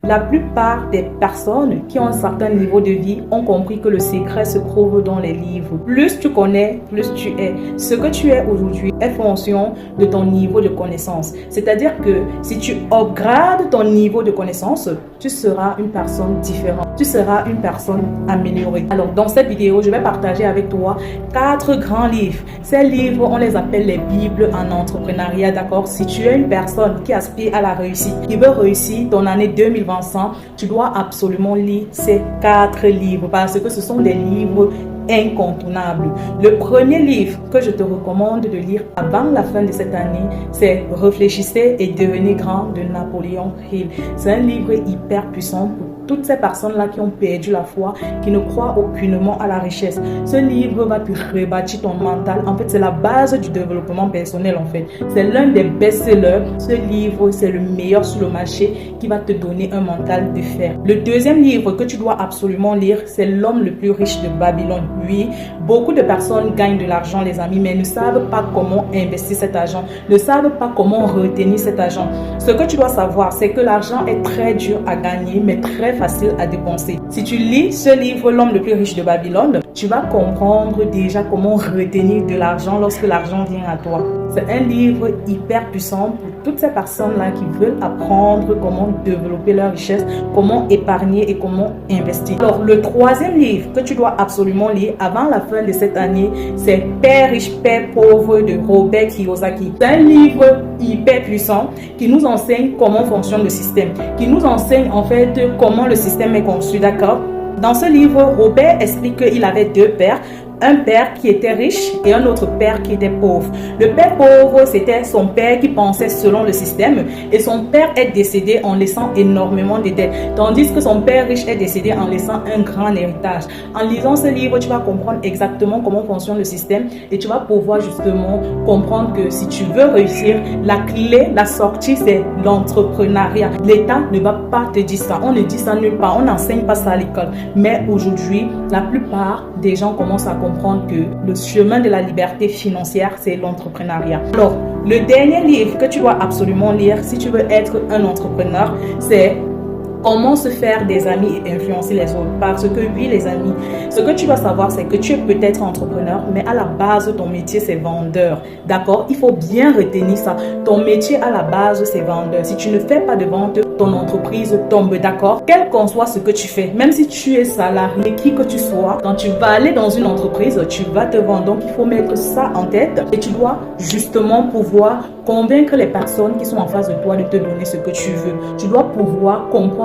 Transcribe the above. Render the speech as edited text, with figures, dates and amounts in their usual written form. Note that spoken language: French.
La plupart des personnes qui ont un certain niveau de vie ont compris que le secret se trouve dans les livres. Plus tu connais, plus tu es. Ce que tu es aujourd'hui est fonction de ton niveau de connaissance. C'est-à-dire que si tu upgrades ton niveau de connaissance, tu seras une personne différente. Tu seras une personne améliorée. Alors, dans cette vidéo, je vais partager avec toi 4 grands livres. Ces livres, on les appelle les Bibles en entrepreneuriat, d'accord? Si tu es une personne qui aspire à la réussite, qui veut réussir ton année 2025, tu dois absolument lire ces 4 livres parce que ce sont des livres incontournables. Le premier livre que je te recommande de lire avant la fin de cette année, c'est Réfléchissez et devenez grand de Napoléon Hill. C'est un livre hyper puissant pour toutes ces personnes-là qui ont perdu la foi, qui ne croient aucunement à la richesse. Ce livre va te rebâtir ton mental. En fait, c'est la base du développement personnel, en fait. C'est l'un des best-sellers. Ce livre, c'est le meilleur sur le marché qui va te donner un mental de fer. Le deuxième livre que tu dois absolument lire, c'est L'homme le plus riche de Babylone. Oui, beaucoup de personnes gagnent de l'argent, les amis, mais ne savent pas comment investir cet argent, ne savent pas comment retenir cet argent. Ce que tu dois savoir, c'est que l'argent est très dur à gagner, mais très facile à dépenser. Si tu lis ce livre, L'homme le plus riche de Babylone, tu vas comprendre déjà comment retenir de l'argent lorsque l'argent vient à toi. C'est un livre hyper puissant pour toutes ces personnes-là qui veulent apprendre comment développer leur richesse, comment épargner et comment investir. Alors, le troisième livre que tu dois absolument lire avant la fin de cette année, c'est Père riche, Père pauvre de Robert Kiyosaki. C'est un livre hyper puissant qui nous enseigne comment fonctionne le système, qui nous enseigne en fait comment le système est conçu, d'accord? Dans ce livre, Robert explique qu'il avait 2 pères. Un père qui était riche et un autre père qui était pauvre. Le père pauvre, c'était son père qui pensait selon le système et son père est décédé en laissant énormément de dettes. Tandis que son père riche est décédé en laissant un grand héritage. En lisant ce livre, tu vas comprendre exactement comment fonctionne le système et tu vas pouvoir justement comprendre que si tu veux réussir, la clé, la sortie, c'est l'entrepreneuriat. L'État ne va pas te dire ça. On ne dit ça nulle part. On n'enseigne pas ça à l'école. Mais aujourd'hui, la plupart des gens commencent à comprendre que le chemin de la liberté financière, c'est l'entrepreneuriat. Alors, le dernier livre que tu dois absolument lire si tu veux être un entrepreneur, c'est Comment se faire des amis et influencer les autres. Parce que oui, les amis, ce que tu dois savoir, c'est que tu es peut-être entrepreneur, mais à la base, ton métier, c'est vendeur. D'accord? Il faut bien retenir ça. Ton métier, à la base, c'est vendeur. Si tu ne fais pas de vente, ton entreprise tombe, d'accord? Quel qu'en soit ce que tu fais, même si tu es salarié, qui que tu sois, quand tu vas aller dans une entreprise, tu vas te vendre. Donc, il faut mettre ça en tête et tu dois justement pouvoir convaincre les personnes qui sont en face de toi de te donner ce que tu veux. Tu dois pouvoir comprendre